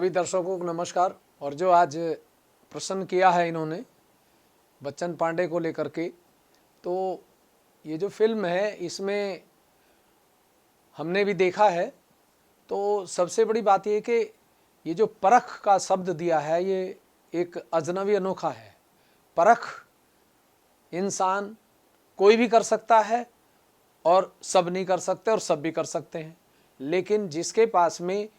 सभी दर्शकों को नमस्कार। और जो आज प्रश्न किया है इन्होंने बच्चन पांडे को लेकर के, तो ये जो फिल्म है इसमें हमने भी देखा है। तो सबसे बड़ी बात ये कि ये जो परख का शब्द दिया है ये एक अजनबी अनोखा है। परख इंसान कोई भी कर सकता है और सब नहीं कर सकते और सब भी कर सकते हैं, लेकिन जिसके पास में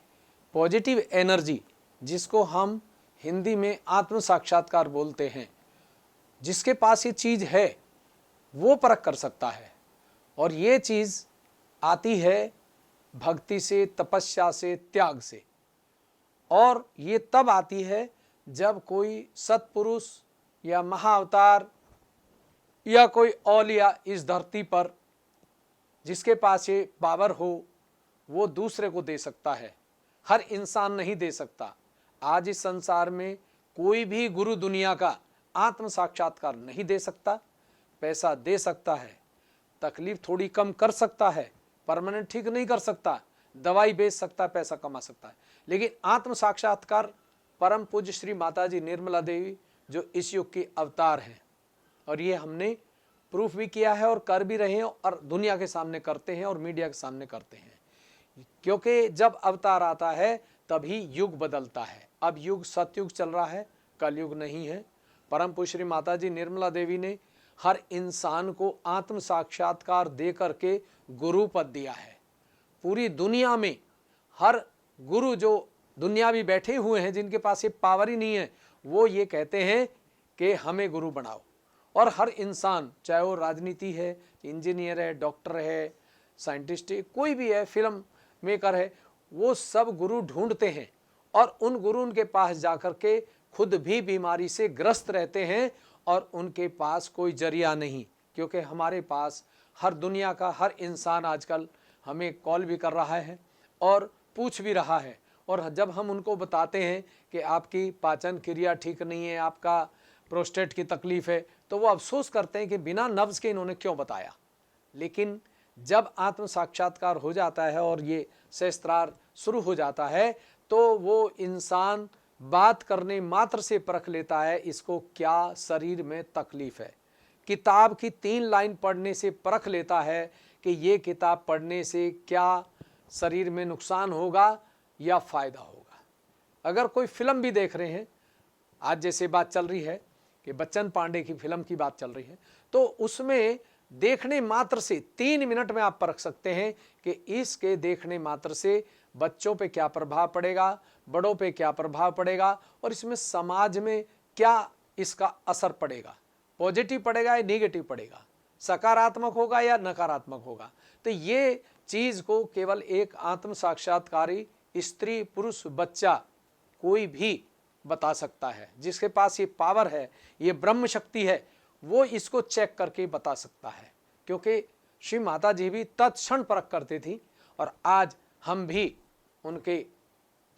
पॉजिटिव एनर्जी, जिसको हम हिंदी में आत्म साक्षात्कार बोलते हैं, जिसके पास ये चीज़ है वो परख कर सकता है। और ये चीज़ आती है भक्ति से, तपस्या से, त्याग से। और ये तब आती है जब कोई सत्पुरुष या महाअवतार या कोई औलिया इस धरती पर जिसके पास ये पावर हो वो दूसरे को दे सकता है। हर इंसान नहीं दे सकता। आज इस संसार में कोई भी गुरु दुनिया का आत्म साक्षात्कार नहीं दे सकता। पैसा दे सकता है, तकलीफ थोड़ी कम कर सकता है, परमानेंट ठीक नहीं कर सकता, दवाई बेच सकता है, पैसा कमा सकता है, लेकिन आत्म साक्षात्कार परम पूज्य श्री माता जी निर्मला देवी जो इस युग की अवतार हैं, और ये हमने प्रूफ भी किया है और कर भी रहे हैं और दुनिया के सामने करते हैं और मीडिया के सामने करते हैं। क्योंकि जब अवतार आता है तभी युग बदलता है। अब युग सतयुग चल रहा है, कलयुग नहीं है। परम पूज्य श्री माता जी निर्मला देवी ने हर इंसान को आत्म साक्षात्कार दे करके गुरु पद दिया है। पूरी दुनिया में हर गुरु जो दुनियावी बैठे हुए हैं, जिनके पास ये पावर ही नहीं है, वो ये कहते हैं कि हमें गुरु बनाओ। और हर इंसान, चाहे वो राजनीति है, इंजीनियर है, डॉक्टर है, साइंटिस्ट है, कोई भी है, फिल्म मेकर है, वो सब गुरु ढूंढते हैं और उन गुरु के पास जाकर के खुद भी बीमारी से ग्रस्त रहते हैं और उनके पास कोई जरिया नहीं। क्योंकि हमारे पास हर दुनिया का हर इंसान आजकल हमें कॉल भी कर रहा है और पूछ भी रहा है। और जब हम उनको बताते हैं कि आपकी पाचन क्रिया ठीक नहीं है, आपका प्रोस्टेट की तकलीफ है, तो वो अफसोस करते हैं कि बिना नब्ज के इन्होंने क्यों बताया। लेकिन जब आत्म साक्षात्कार हो जाता है और ये सहस्त्रार शुरू हो जाता है, तो वो इंसान बात करने मात्र से परख लेता है इसको क्या शरीर में तकलीफ है। किताब की 3 लाइन पढ़ने से परख लेता है कि ये किताब पढ़ने से क्या शरीर में नुकसान होगा या फ़ायदा होगा। अगर कोई फिल्म भी देख रहे हैं, आज जैसे बात चल रही है कि बच्चन पांडे की फिल्म की बात चल रही है, तो उसमें देखने मात्र से 3 मिनट में आप परख सकते हैं कि इसके देखने मात्र से बच्चों पे क्या प्रभाव पड़ेगा, बड़ों पे क्या प्रभाव पड़ेगा और इसमें समाज में क्या इसका असर पड़ेगा, पॉजिटिव पड़ेगा या नेगेटिव पड़ेगा, सकारात्मक होगा या नकारात्मक होगा। तो ये चीज़ को केवल एक आत्म साक्षात्कारी स्त्री, पुरुष, बच्चा कोई भी बता सकता है। जिसके पास ये पावर है, ये ब्रह्म शक्ति है, वो इसको चेक करके बता सकता है। क्योंकि श्री माता जी भी तत्क्षण परख करती थी और आज हम भी उनके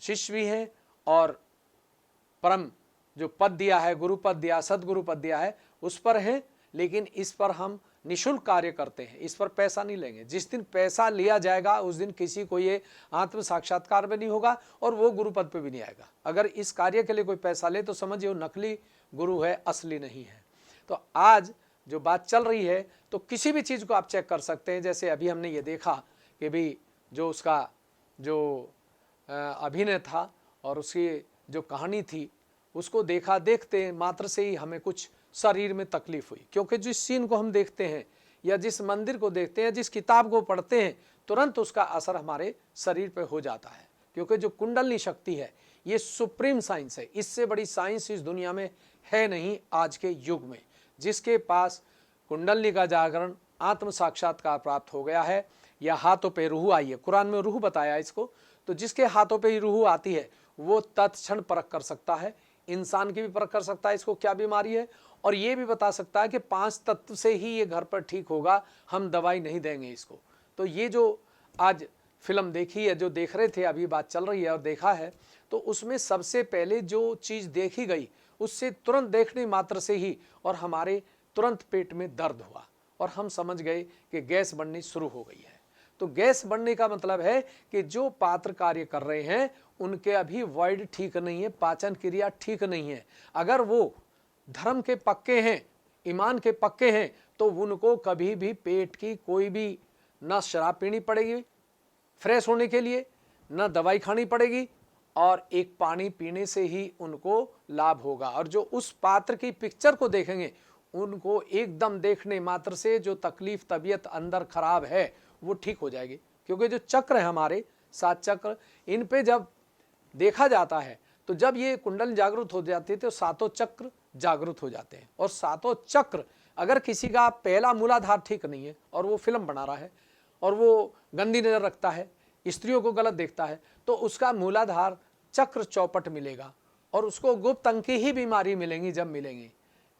शिष्य भी हैं और परम जो पद दिया है, गुरु पद दिया, सदगुरु पद दिया है, उस पर हैं। लेकिन इस पर हम निःशुल्क कार्य करते हैं, इस पर पैसा नहीं लेंगे। जिस दिन पैसा लिया जाएगा उस दिन किसी को ये आत्म साक्षात्कार भी नहीं होगा और वो गुरु पद पे भी नहीं आएगा। अगर इस कार्य के लिए कोई पैसा ले तो समझिए वो नकली गुरु है, असली नहीं है। तो आज जो बात चल रही है, तो किसी भी चीज़ को आप चेक कर सकते हैं। जैसे अभी हमने ये देखा कि भी जो उसका जो अभिनय था और उसकी जो कहानी थी, उसको देखा, देखते मात्र से ही हमें कुछ शरीर में तकलीफ हुई। क्योंकि जिस सीन को हम देखते हैं या जिस मंदिर को देखते हैं, जिस किताब को पढ़ते हैं, तुरंत उसका असर हमारे शरीर पे हो जाता है। क्योंकि जो कुंडलनी शक्ति है ये सुप्रीम साइंस है। इससे बड़ी साइंस इस दुनिया में है नहीं आज के युग में। जिसके पास कुंडलनी का जागरण, आत्म साक्षात्कार प्राप्त हो गया है, या हाथों पे रूह आई है, कुरान में रूह बताया इसको, तो जिसके हाथों पे ही रूह आती है वो तत्क्षण परख कर सकता है। इंसान की भी परख कर सकता है इसको क्या बीमारी है, और ये भी बता सकता है कि 5 तत्व से ही ये घर पर ठीक होगा, हम दवाई नहीं देंगे इसको। तो ये जो आज फिल्म देखी है, जो देख रहे थे, अभी बात चल रही है और देखा है, तो उसमें सबसे पहले जो चीज़ देखी गई उससे तुरंत देखने मात्र से ही और हमारे तुरंत पेट में दर्द हुआ और हम समझ गए कि गैस बननी शुरू हो गई है। तो गैस बनने का मतलब है कि जो पात्र कार्य कर रहे हैं उनके अभी वॉइड ठीक नहीं है, पाचन क्रिया ठीक नहीं है। अगर वो धर्म के पक्के हैं, ईमान के पक्के हैं, तो उनको कभी भी पेट की कोई भी ना शराब पीनी पड़ेगी फ्रेश होने के लिए, ना दवाई खानी पड़ेगी, और एक पानी पीने से ही उनको लाभ होगा। और जो उस पात्र की पिक्चर को देखेंगे, उनको एकदम देखने मात्र से जो तकलीफ तबीयत अंदर खराब है वो ठीक हो जाएगी। क्योंकि जो चक्र है हमारे 7 चक्र, इन पे जब देखा जाता है तो जब ये कुंडल जागृत हो जाती है तो 7 चक्र जागृत हो जाते हैं। और 7 चक्र, अगर किसी का पहला मूलाधार ठीक नहीं है और वो फिल्म बना रहा है और वो गंदी नजर रखता है, स्त्रियों को गलत देखता है, तो उसका मूलाधार चक्र चौपट मिलेगा और उसको गुप्त अंग की ही बीमारी मिलेंगी जब मिलेंगी।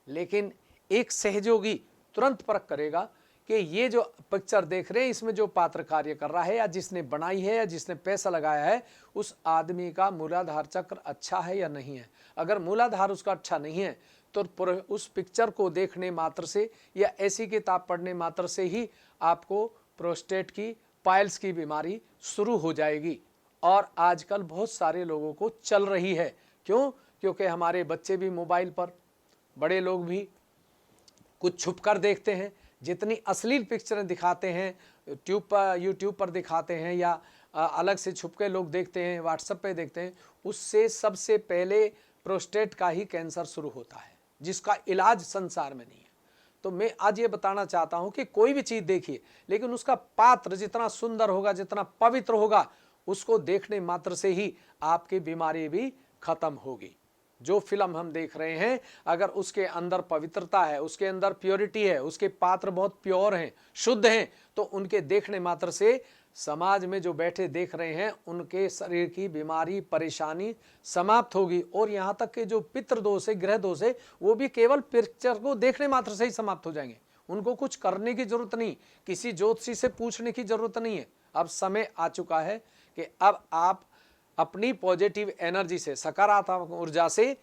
लेकिन एक सहयोगी तुरंत परख करेगा कि ये जो पिक्चर देख रहे हैं इसमें जो पात्र कार्य कर रहा है या जिसने बनाई है या जिसने पैसा लगाया है, उस आदमी का मूलाधार चक्र अच्छा है या नहीं है। अगर मूलाधार उसका अच्छा नहीं है तो उस पिक्चर को देखने मात्र से या ऐसी किताब पढ़ने मात्र से ही आपको प्रोस्टेट की, पाइल्स की बीमारी शुरू हो जाएगी। और आजकल बहुत सारे लोगों को चल रही है। क्यों? क्योंकि हमारे बच्चे भी मोबाइल पर, बड़े लोग भी कुछ छुप कर देखते हैं। जितनी अश्लील पिक्चरें दिखाते हैं यूट्यूब पर दिखाते हैं या अलग से छुप के लोग देखते हैं, व्हाट्सएप पे देखते हैं, उससे सबसे पहले प्रोस्टेट का ही कैंसर शुरू होता है, जिसका इलाज संसार में नहीं है। तो मैं आज ये बताना चाहता हूं कि कोई भी चीज़ देखिए, लेकिन उसका पात्र जितना सुंदर होगा, जितना पवित्र होगा, उसको देखने मात्र से ही आपकी बीमारी भी खत्म होगी। जो फिल्म हम देख रहे हैं, अगर उसके अंदर पवित्रता है, उसके अंदर प्योरिटी है, उसके पात्र बहुत प्योर हैं, शुद्ध हैं, तो उनके देखने मात्र से समाज में जो बैठे देख रहे हैं उनके शरीर की बीमारी, परेशानी समाप्त होगी। और यहाँ तक कि जो पितृदोष है, ग्रह दोष है, वो भी केवल पिक्चर को देखने मात्र से ही समाप्त हो जाएंगे। उनको कुछ करने की जरूरत नहीं, किसी ज्योतिषी से पूछने की जरूरत नहीं है। अब समय आ चुका है कि अब आप अपनी पॉजिटिव एनर्जी से, सकारात्मक ऊर्जा से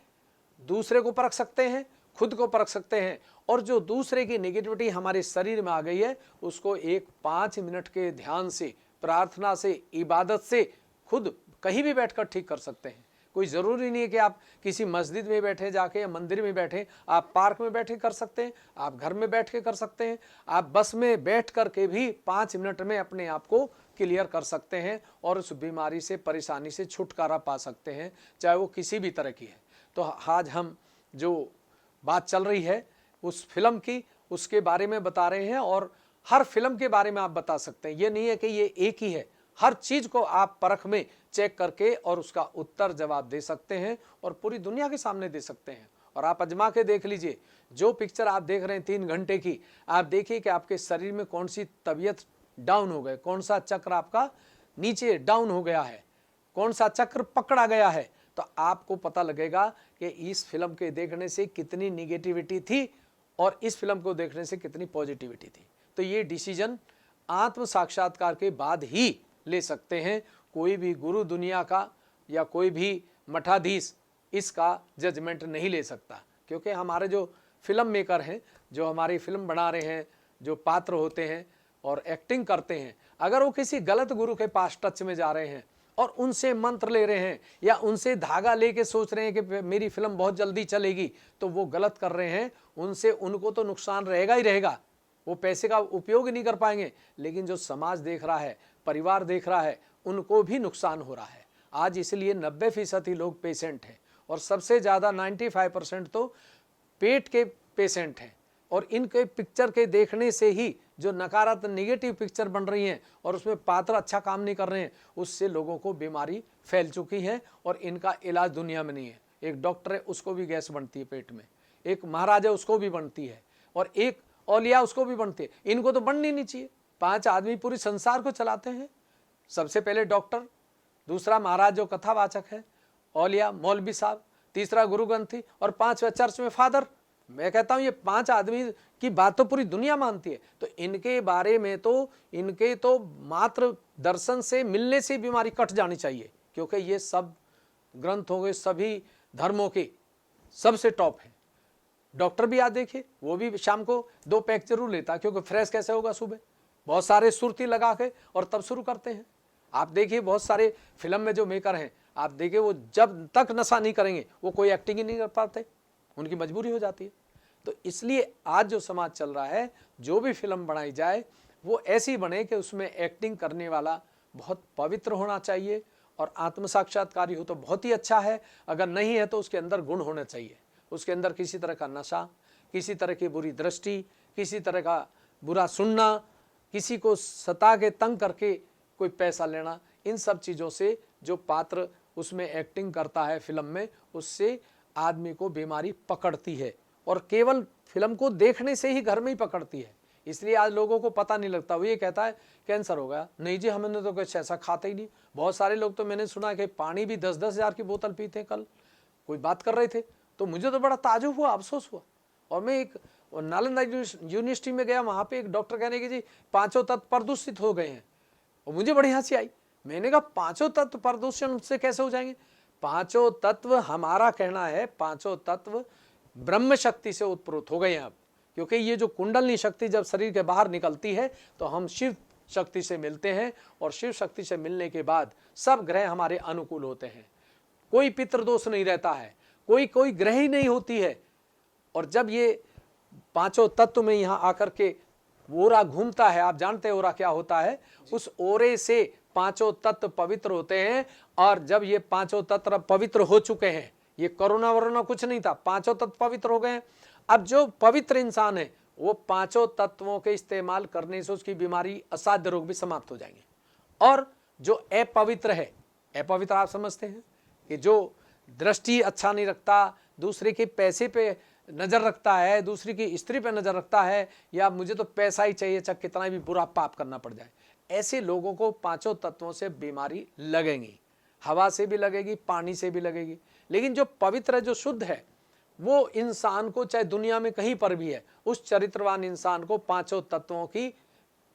दूसरे को परख सकते हैं, खुद को परख सकते हैं, और जो दूसरे की नेगेटिविटी हमारे शरीर में आ गई है उसको एक 5 मिनट के ध्यान से, प्रार्थना से, इबादत से खुद कहीं भी बैठकर ठीक कर सकते हैं। कोई ज़रूरी नहीं है कि आप किसी मस्जिद में बैठे जाके या मंदिर में बैठे, आप पार्क में बैठे कर सकते हैं, आप घर में बैठ के कर सकते हैं, आप बस में बैठ कर के भी 5 मिनट में अपने आप को क्लियर कर सकते हैं और उस बीमारी से, परेशानी से छुटकारा पा सकते हैं, चाहे वो किसी भी तरह की है। तो आज हम जो बात चल रही है उस फिल्म की, उसके बारे में बता रहे हैं, और हर फिल्म के बारे में आप बता सकते हैं। ये नहीं है कि ये एक ही है, हर चीज़ को आप परख में चेक करके और उसका उत्तर जवाब दे सकते हैं और पूरी दुनिया के सामने दे सकते हैं। और आप आजमा के देख लीजिए, जो पिक्चर आप देख रहे हैं 3 घंटे की, आप देखिए कि आपके शरीर में कौन सी तबीयत डाउन हो गए, कौन सा चक्र आपका नीचे डाउन हो गया है, कौन सा चक्र पकड़ा गया है, तो आपको पता लगेगा कि इस फिल्म के देखने से कितनी निगेटिविटी थी और इस फिल्म को देखने से कितनी पॉजिटिविटी थी। तो ये डिसीजन आत्म साक्षात्कार के बाद ही ले सकते हैं। कोई भी गुरु दुनिया का या कोई भी मठाधीश इसका जजमेंट नहीं ले सकता, क्योंकि हमारे जो फिल्म मेकर हैं, जो हमारी फिल्म बना रहे हैं, जो पात्र होते हैं और एक्टिंग करते हैं, अगर वो किसी गलत गुरु के पास टच में जा रहे हैं और उनसे मंत्र ले रहे हैं या उनसे धागा लेके सोच रहे हैं कि मेरी फिल्म बहुत जल्दी चलेगी, तो वो गलत कर रहे हैं। उनसे उनको तो नुकसान रहेगा ही रहेगा, वो पैसे का उपयोग ही नहीं कर पाएंगे, लेकिन जो समाज देख रहा है, परिवार देख रहा है, उनको भी नुकसान हो रहा है। आज इसलिए 90% ही लोग पेशेंट हैं और सबसे ज़्यादा 95% तो पेट के पेशेंट हैं। और इनके पिक्चर के देखने से ही जो नकारात्मक नेगेटिव पिक्चर बन रही हैं और उसमें पात्र अच्छा काम नहीं कर रहे हैं, उससे लोगों को बीमारी फैल चुकी है और इनका इलाज दुनिया में नहीं है। एक डॉक्टर है, उसको भी गैस बनती है पेट में, एक महाराज है उसको भी बनती है, और एक औलिया उसको भी बनती है। इनको तो बननी नहीं चाहिए। 5 आदमी पूरी संसार को चलाते हैं, सबसे पहले डॉक्टर, दूसरा महाराज जो कथावाचक है, औलिया मौलवी साहब, तीसरा गुरु ग्रंथी, और 5वां चर्च में फादर। मैं कहता हूं ये 5 आदमी की बात तो पूरी दुनिया मानती है। तो इनके बारे में तो इनके तो मात्र दर्शन से, मिलने से बीमारी कट जानी चाहिए, क्योंकि ये सब ग्रंथ हो गए सभी धर्मों के सबसे टॉप है। डॉक्टर भी आज देखिए, वो भी शाम को 2 पैक जरूर लेता, क्योंकि फ्रेश कैसे होगा सुबह, बहुत सारे सुर्ती लगा के और तब शुरू करते हैं। आप देखिए बहुत सारे फिल्म में जो मेकर हैं, आप देखिए वो जब तक नशा नहीं करेंगे वो कोई एक्टिंग ही नहीं कर पाते, उनकी मजबूरी हो जाती है। तो इसलिए आज जो समाज चल रहा है, जो भी फिल्म बनाई जाए वो ऐसी बने कि उसमें एक्टिंग करने वाला बहुत पवित्र होना चाहिए, और आत्म साक्षात्कारी हो तो बहुत ही अच्छा है, अगर नहीं है तो उसके अंदर गुण होना चाहिए। उसके अंदर किसी तरह का नशा, किसी तरह की बुरी दृष्टि, किसी तरह का बुरा सुनना, किसी को सता के तंग करके कोई पैसा लेना, इन सब चीज़ों से जो पात्र उसमें एक्टिंग करता है फिल्म में, उससे आदमी को बीमारी पकड़ती है, और केवल फिल्म को देखने से ही घर में ही पकड़ती है। इसलिए आज लोगों को पता नहीं लगता, वो ये कहता है कैंसर हो गया, नहीं जी हमने तो कुछ ऐसा खाते ही नहीं। बहुत सारे लोग तो मैंने सुना कि पानी भी 10-10 हज़ार की बोतल पीते हैं। कल कोई बात कर रहे थे तो मुझे तो बड़ा ताजुब हुआ, अफसोस हुआ। और मैं एक नालंदा यूनिवर्सिटी में गया, वहाँ पे एक डॉक्टर कहने की जी 5 तत्व प्रदूषित हो गए हैं, और मुझे बड़ी हंसी आई। मैंने कहा 5 तत्व प्रदूषण से कैसे हो जाएंगे? 5 तत्व, हमारा कहना है 5 तत्व ब्रह्म शक्ति से उत्प्रोत हो गए हैं अब, क्योंकि ये जो कुंडलनी शक्ति जब शरीर के बाहर निकलती है तो हम शिव शक्ति से मिलते हैं, और शिव शक्ति से मिलने के बाद सब ग्रह हमारे अनुकूल होते हैं, कोई पितृदोष नहीं रहता है, कोई ग्रह ही नहीं होती है। और जब ये 5 तत्व में यहाँ आकर के ओरा घूमता है, आप जानते हैं ओरा क्या होता है, उस ओरे से 5 तत्व पवित्र होते हैं। और जब ये 5 तत्व पवित्र हो चुके हैं, ये कोरोना वरोना कुछ नहीं था, 5 तत्व पवित्र हो गए हैं। अब जो पवित्र इंसान है वो 5 तत्वों के इस्तेमाल करने से उसकी बीमारी, असाध्य रोग भी समाप्त हो जाएंगे। और जो अपवित्र है, अपवित्र आप समझते हैं कि जो दृष्टि अच्छा नहीं रखता, दूसरे के पैसे पे नजर रखता है, दूसरी की स्त्री पे नजर रखता है, या मुझे तो पैसा ही चाहिए चाहे कितना भी बुरा पाप करना पड़ जाए, ऐसे लोगों को 5 तत्वों से बीमारी लगेगी। हवा से भी लगेगी, पानी से भी लगेगी। लेकिन जो पवित्र है, जो शुद्ध है, वो इंसान को चाहे दुनिया में कहीं पर भी है, उस चरित्रवान इंसान को 5 तत्वों की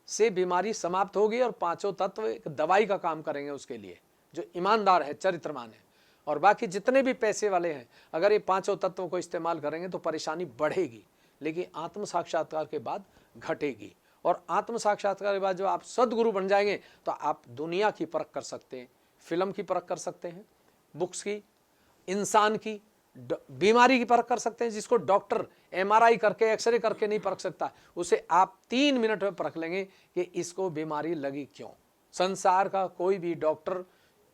से बीमारी समाप्त होगी, और 5 तत्व एक दवाई का काम करेंगे उसके लिए, जो ईमानदार है, चरित्रवान है। और बाकी जितने भी पैसे वाले हैं, अगर ये 5 तत्वों को इस्तेमाल करेंगे तो परेशानी बढ़ेगी, लेकिन आत्म साक्षात्कार के बाद घटेगी। और आत्म साक्षात्कार के बाद जब आप सदगुरु बन जाएंगे तो आप दुनिया की परख कर सकते हैं, फिल्म की परख कर सकते हैं, बुक्स की, इंसान की, बीमारी की परख कर सकते हैं। जिसको डॉक्टर MRI करके, एक्सरे करके नहीं परख सकता, उसे आप 3 मिनट में परख लेंगे कि इसको बीमारी लगी क्यों। संसार का कोई भी डॉक्टर,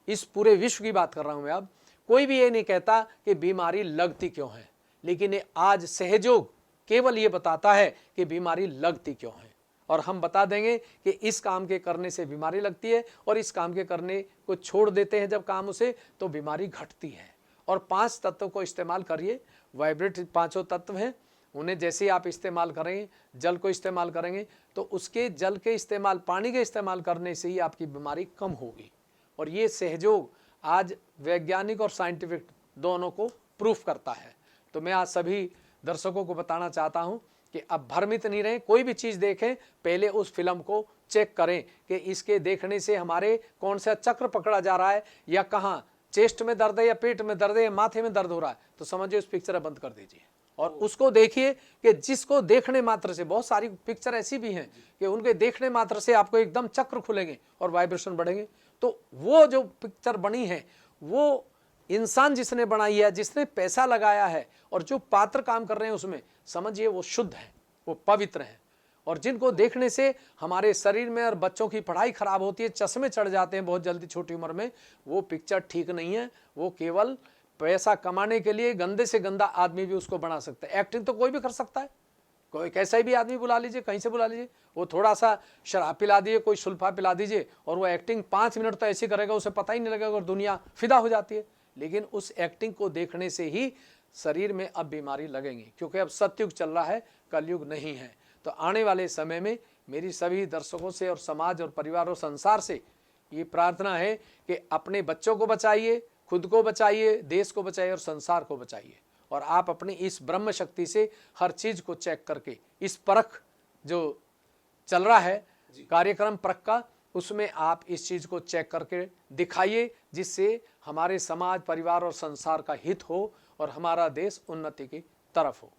इस पूरे विश्व की बात कर रहा हूं मैं अब, कोई भी ये नहीं कहता कि बीमारी लगती क्यों है, लेकिन ये आज सहयोग केवल ये बताता है कि बीमारी लगती क्यों है। और हम बता देंगे कि इस काम के करने से बीमारी लगती है, और इस काम के करने को छोड़ देते हैं जब काम उसे, तो बीमारी घटती है। और 5 तत्वों को इस्तेमाल करिए, वाइब्रेट 5 तत्व हैं, उन्हें जैसे आप इस्तेमाल करेंगे, जल को इस्तेमाल करेंगे, तो उसके जल के इस्तेमाल, पानी के इस्तेमाल करने से ही आपकी बीमारी कम होगी। और ये सहयोग आज वैज्ञानिक और साइंटिफिक दोनों को प्रूफ करता है। तो मैं आज सभी दर्शकों को बताना चाहता हूं कि अब भ्रमित नहीं रहें, कोई भी चीज़ देखें पहले उस फिल्म को चेक करें कि इसके देखने से हमारे कौन सा चक्र पकड़ा जा रहा है, या कहाँ चेस्ट में दर्द है, या पेट में दर्द है, या माथे में दर्द हो रहा है, तो समझिए उस पिक्चर बंद कर दीजिए। और उसको देखिए कि जिसको देखने मात्र से, बहुत सारी पिक्चर ऐसी भी हैं कि उनके देखने मात्र से आपको एकदम चक्र खुलेंगे और वाइब्रेशन बढ़ेंगे। तो वो जो पिक्चर बनी है वो इंसान जिसने बनाई है, जिसने पैसा लगाया है, और जो पात्र काम कर रहे हैं उसमें, समझिए वो शुद्ध है, वो पवित्र है। और जिनको देखने से हमारे शरीर में और बच्चों की पढ़ाई खराब होती है, चश्मे चढ़ जाते हैं बहुत जल्दी छोटी उम्र में, वो पिक्चर ठीक नहीं है। वो केवल पैसा कमाने के लिए गंदे से गंदा आदमी भी उसको बना सकता है। एक्टिंग तो कोई भी कर सकता है, कोई कैसा भी आदमी बुला लीजिए, कहीं से बुला लीजिए, वो थोड़ा सा शराब पिला दीजिए, कोई सुल्फा पिला दीजिए, और वो एक्टिंग 5 मिनट तो ऐसी करेगा, उसे पता ही नहीं लगेगा, और दुनिया फिदा हो जाती है। लेकिन उस एक्टिंग को देखने से ही शरीर में अब बीमारी लगेंगी, क्योंकि अब सतयुग चल रहा है, कलयुग नहीं है। तो आने वाले समय में मेरी सभी दर्शकों से और समाज और परिवार और संसार से ये प्रार्थना है कि अपने बच्चों को बचाइए, खुद को बचाइए, देश को बचाइए और संसार को बचाइए। और आप अपनी इस ब्रह्म शक्ति से हर चीज को चेक करके, इस परख जो चल रहा है कार्यक्रम परख का, उसमें आप इस चीज को चेक करके दिखाइए, जिससे हमारे समाज, परिवार और संसार का हित हो और हमारा देश उन्नति की तरफ हो।